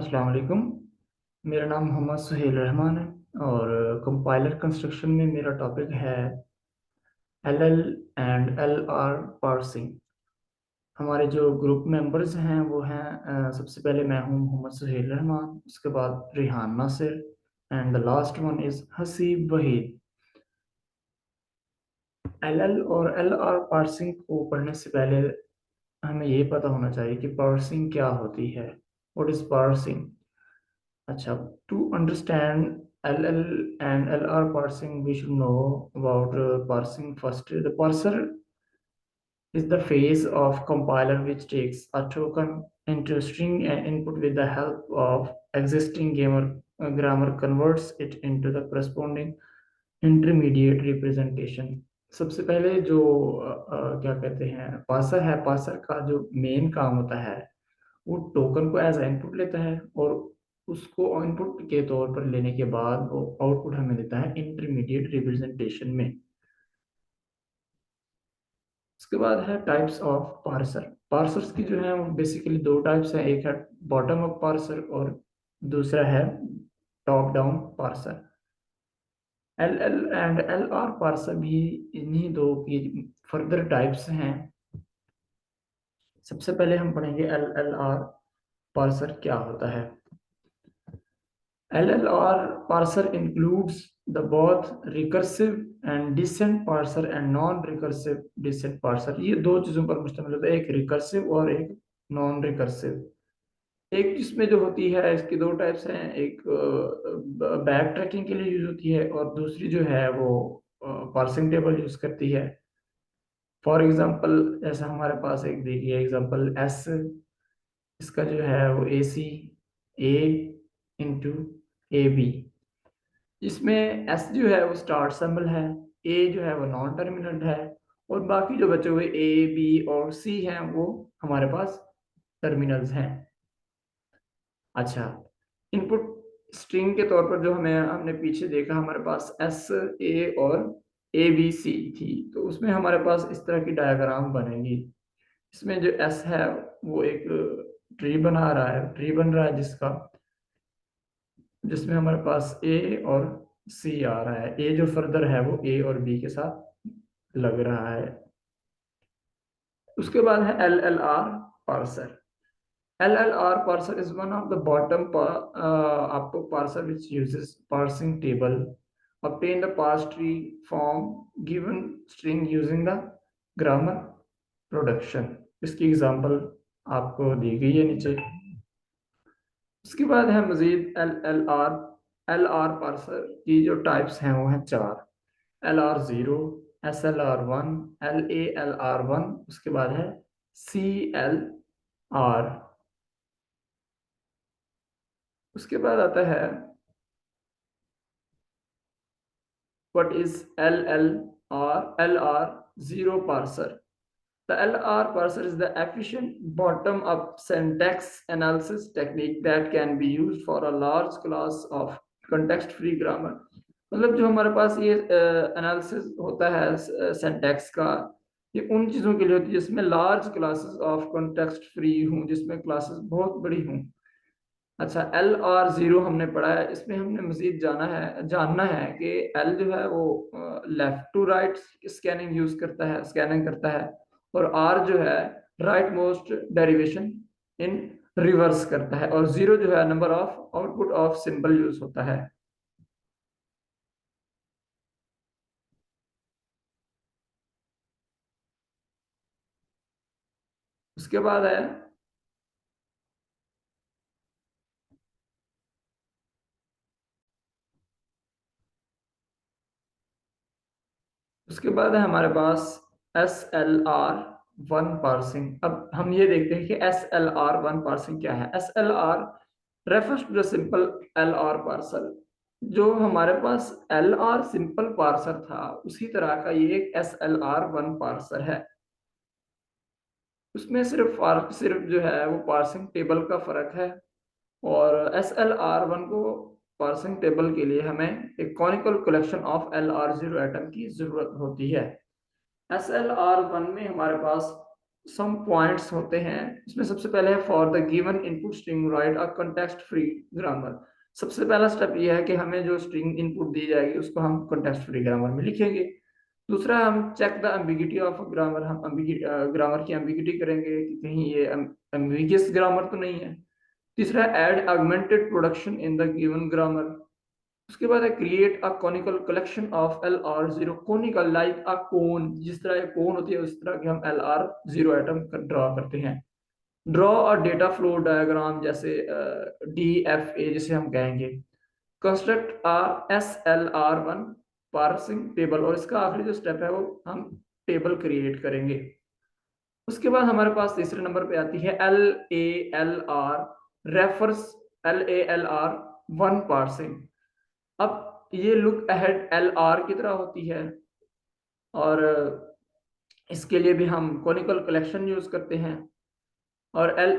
अस्सलाम वालेकुम। मेरा नाम मोहम्मद सुहेल रहमान है और कंपाइलर कंस्ट्रक्शन में मेरा टॉपिक है L L and L R parsing. हमारे जो ग्रुप मेंबर्स हैं वो हैं सबसे पहले मैं हूँ मोहम्मद सुहेल रहमान, उसके बाद Rihan Nasir and the last one is Haseeb Waheed. L L और एल आर पार्सिंग को पढ़ने से पहले हमें ये पता होना चाहिए कि पार्सिंग क्या होती है। What is parsing? अच्छा, to understand LL and LR parsing, we should know about parsing first. The parser is the phase of compiler which takes a token into string and input with the help of existing grammar converts it into the corresponding intermediate representation. सबसे पहले जो क्या कहते हैं parser है, parser का जो main काम होता है वो टोकन को एज इनपुट लेता है और उसको इनपुट के तौर पर लेने के बाद वो आउटपुट हमें देता है इंटरमीडिएट रिप्रेजेंटेशन में। उसके बाद है टाइप्स ऑफ पार्सर। पार्सर्स की जो है वो बेसिकली दो टाइप्स हैं, एक है बॉटम अप पार्सर और दूसरा है top down parser. L L and L R parser भी इन्हीं दो की फर्दर टाइप्स हैं। सबसे पहले हम पढ़ेंगे एल एल आर पार्सर क्या होता है। LLR parser includes the both recursive and descent parser and non-recursive descent parser। ये दो चीजों पर मुश्तमिल होता है, एक रिकर्सिव और एक नॉन रिकर्सिव। एक जिसमें जो होती है इसकी दो टाइप्स हैं, एक बैक ट्रैकिंग के लिए यूज होती है और दूसरी जो है वो पार्सिंग टेबल यूज करती है। फॉर एग्जांपल ऐसा हमारे पास एक देखिए एग्जांपल एस, इसका जो है वो ए सी ए इंटू ए बी। इसमें एस जो है वो स्टार्ट सिंबल है, ए जो है वो नॉन टर्मिनल है और बाकी जो बचे हुए ए बी और सी हैं वो हमारे पास टर्मिनल्स हैं। अच्छा, इनपुट स्ट्रिंग के तौर पर जो हमने पीछे देखा हमारे पास एस ए और ए बी सी थी, तो उसमें हमारे पास इस तरह की डायग्राम बनेगी। इसमें जो एस है वो एक ट्री बना रहा है, ट्री बन रहा है जिसमें हमारे पास ए और सी आ रहा है। ए जो फर्दर है वो ए और बी के साथ लग रहा है। उसके बाद है L L R parser. L L R parser is one of the bottom आपको parser which uses parsing table obtain the parse tree form given string using the grammar production। इसकी एग्जांपल आपको दी गई है नीचे। उसके बाद है मजीद एल आर पार्सर की जो टाइप्स हैं वो हैं चार। L R zero, S L R one, L R one, उसके बाद है सी एल आर। उसके बाद आता है what is L R zero parser. The LR parser is the efficient bottom-up syntax analysis technique that can be used for a large class of context-free grammar। मतलब जो हमारे पास ये एनालिसिस होता है सिंटैक्स का, ये उन चीज़ों के लिए होती है जिसमें large classes of context free हूँ, जिसमें क्लासेस बहुत बड़ी हूँ। अच्छा, एल आर जीरो हमने पढ़ा है, इसमें हमने मजीद जानना है कि एल जो है वो लेफ्ट टू राइट स्कैनिंग करता है और आर जो है right most derivation in reverse करता है और जीरो जो है number of output of symbol use होता है। उसके बाद है उसके बाद है हमारे पास S L R one parsing. अब हम ये देखते हैं कि S L R one parsing क्या है। S L R refers to the simple L R parser. जो हमारे पास एल आर सिंपल पार्सर था उसी तरह का ये एक S L R one parser है। उसमें सिर्फ जो है वो पार्सिंग टेबल का फर्क है और एस एल आर वन को पार्सिंग टेबल के लिए हमें एक conical collection of L R zero atom की जरूरत होती है। एस एल आर वन में हमारे पास सम पॉइंट्स होते हैं। इसमें सबसे पहले है for the given input string right a context free grammar. सबसे पहला स्टेप यह है कि हमें जो स्ट्रिंग इनपुट दी जाएगी उसको हम कॉन्टेक्स्ट फ्री ग्रामर में लिखेंगे। दूसरा, हम check the ambiguity of grammar, हम ग्रामर की एम्बिगिटी करेंगे कि कहीं ये एम्बिगियस ग्रामर तो नहीं है। तीसरा, add augmented production in the given grammar. उसके बाद है create a conical collection of L R zero. Conical like a cone, जिस तरह एक कोन होती है उस तरह के हम L R zero item draw करते हैं। Draw a data flow diagram, जैसे डी एफ ए जिसे हम कहेंगे। Construct a S L R one parsing table, और इसका आखिरी जो स्टेप है वो हम टेबल क्रिएट करेंगे। उसके बाद हमारे पास तीसरे नंबर पे आती है L A L R refers, L A L R one parsing. अब ये लुक अहेड एल आर की तरह होती है, और इसके लिए भी हम कॉनिकल कलेक्शन यूज करते हैं। और L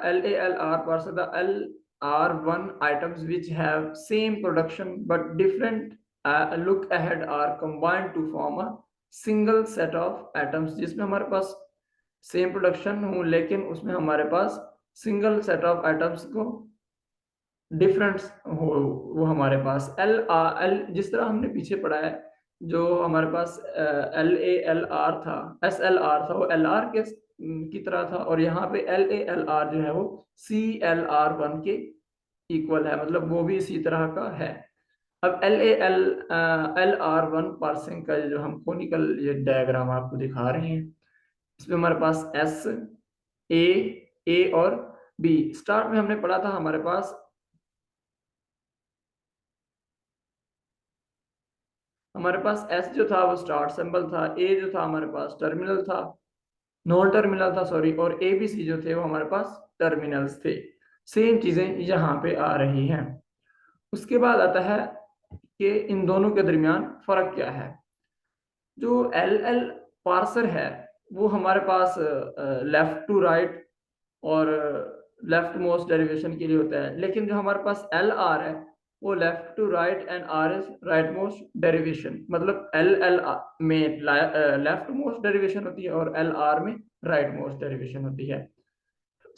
L A L R parse the L R one items which have same production but different look ahead are combined to form a single set of items, जिसमें हमारे पास same production हो लेकिन उसमें हमारे पास सिंगल सेट ऑफ आइटम्स को difference हो, वो हमारे पास एल एल जिस तरह हमने पीछे पढ़ा है, जो हमारे पास एल ए एल आर था, एस एल आर था, वो एल आर के की तरह था, और यहाँ पे एल ए एल आर जो है वो सी एल आर वन के इक्वल है, मतलब वो भी इसी तरह का है। अब L A L L R one parsing का जो हम कोनिकल ये डायग्राम आपको दिखा रहे हैं, इसमें हमारे पास एस ए ए और बी। स्टार्ट में हमने पढ़ा था हमारे पास एस जो था वो स्टार्ट सिंबल था, ए जो था हमारे पास टर्मिनल था, नॉन टर्मिनल था सॉरी, और ए बी सी जो थे वो हमारे पास टर्मिनल्स थे। सेम चीजें यहाँ पे आ रही हैं। उसके बाद आता है कि इन दोनों के दरमियान फर्क क्या है। जो एल एल पार्सर है वो हमारे पास लेफ्ट टू राइट और लेफ्ट मोस्ट डेरिवेशन के लिए होता है, लेकिन जो हमारे पास एल आर है वो left to right and R is right most derivation, मतलब एल एल में लेफ्ट मोस्ट डेरिवेशन होती है और एल आर में राइट मोस्ट डेरिवेशन होती है।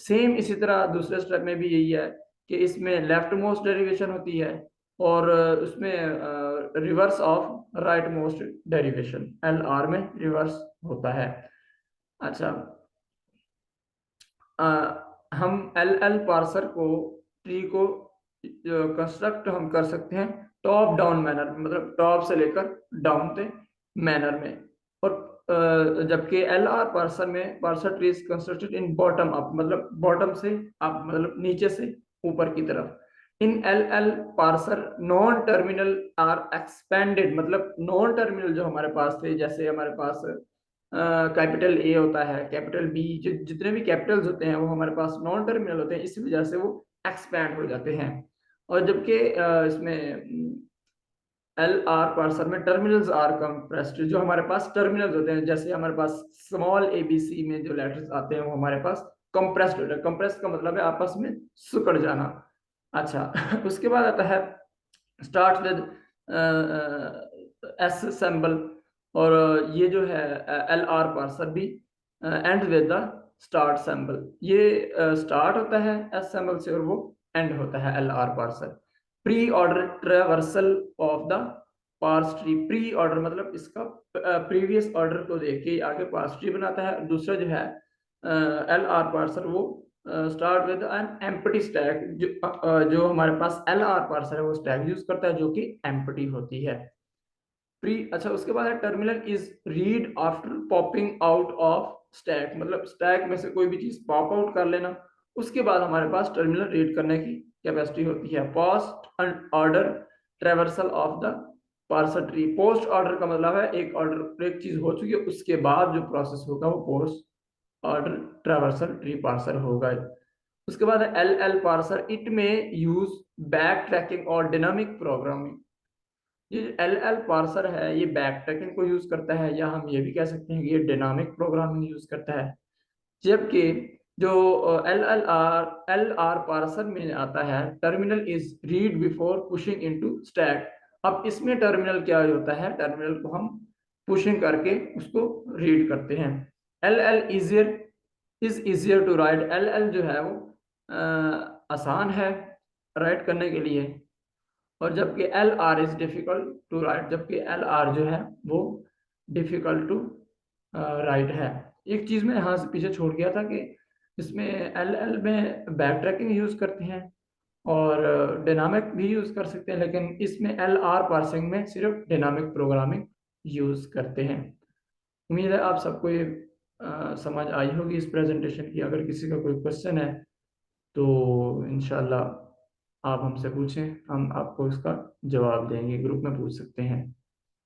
सेम इसी तरह दूसरे स्टेप में भी यही है कि इसमें लेफ्ट मोस्ट डेरिवेशन होती है और उसमें reverse of right most derivation L R में रिवर्स होता है। अच्छा, हम एल एल पार्सर को ट्री को कंस्ट्रक्ट हम कर सकते हैं टॉप डाउन मैनर, मतलब टॉप से लेकर डाउन तक मैनर में। और जबकि एल आर पार्सर में parser tree is constructed in bottom up, मतलब बॉटम से अप, मतलब नीचे से ऊपर की तरफ। In L L parser non terminal are expanded, मतलब नॉन टर्मिनल जो हमारे पास थे, जैसे हमारे पास कैपिटल ए होता है, कैपिटल बी, जो जितने भी कैपिटल्स होते हैं वो हमारे पास नॉन टर्मिनल होते हैं, इसी वजह से वो एक्सपैंड हो जाते हैं। और जबकि इसमें एल आर पार्सर में टर्मिनल्स आर कंप्रेस्ड, जो हमारे पास टर्मिनल्स होते हैं, जैसे हमारे पास स्मॉल ए बी सी में जो लेटर्स आते हैं वो हमारे पास कंप्रेस्ड होते हैं। कंप्रेस्ड का मतलब है आपस में सिकुड़ जाना। अच्छा उसके बाद आता है स्टार्ट विद एस सिंबल, और ये जो है एल आर पार्सर भी and with the start symbol. ये स्टार्ट होता है एस सिंबल से और वो एंड होता है L R parser. Pre order traversal of the parse tree, pre order मतलब इसका प्रीवियस ऑर्डर को देख के आगे पार्स ट्री बनाता है। दूसरा जो है एल आर पार्सर वो start with an empty stack, जो हमारे पास एल आर पार्सर है वो स्टैक यूज करता है जो कि एम्प्टी होती है। प्री अच्छा उसके बाद है terminal is read after popping out of stack, मतलब स्टैक में से कोई भी चीज पॉप आउट कर लेना, उसके बाद हमारे पास टर्मिनल रीड करने की कैपेसिटी होती है। Post order traversal of the parser tree, post order का मतलब है एक ऑर्डर एक चीज हो चुकी है उसके बाद जो प्रोसेस होगा वो post order traversal tree parser होगा। उसके बाद एल एल पार्सर, इट में यूज बैक ट्रैकिंग और डायनामिक प्रोग्रामिंग। ये एल एल पार्सर है ये बैक ट्रैकिंग को यूज करता है, या हम ये भी कह सकते हैं कि ये डायनामिक प्रोग्रामिंग यूज करता है। जबकि जो एल आर पार्सर में आता है terminal is read before pushing into stack. अब इसमें टर्मिनल क्या होता है, टर्मिनल को हम पुशिंग करके उसको रीड करते हैं। L L easier is easier to write, L L जो है वो आसान है राइट करने के लिए, और जबकि L R is difficult to write, जबकि एल आर जो है वो डिफिकल्ट टू राइट है। एक चीज मैं यहाँ से पीछे छोड़ गया था कि इसमें एल एल में बैक ट्रैकिंग यूज करते हैं और डायनामिक भी यूज कर सकते हैं, लेकिन इसमें एल आर पार्सिंग में सिर्फ डायनामिक प्रोग्रामिंग यूज करते हैं। उम्मीद है आप सबको ये समझ आई होगी इस प्रेजेंटेशन की। अगर किसी का कोई क्वेश्चन है तो इंशाल्लाह आप हमसे पूछें, हम आपको इसका जवाब देंगे, ग्रुप में पूछ सकते हैं।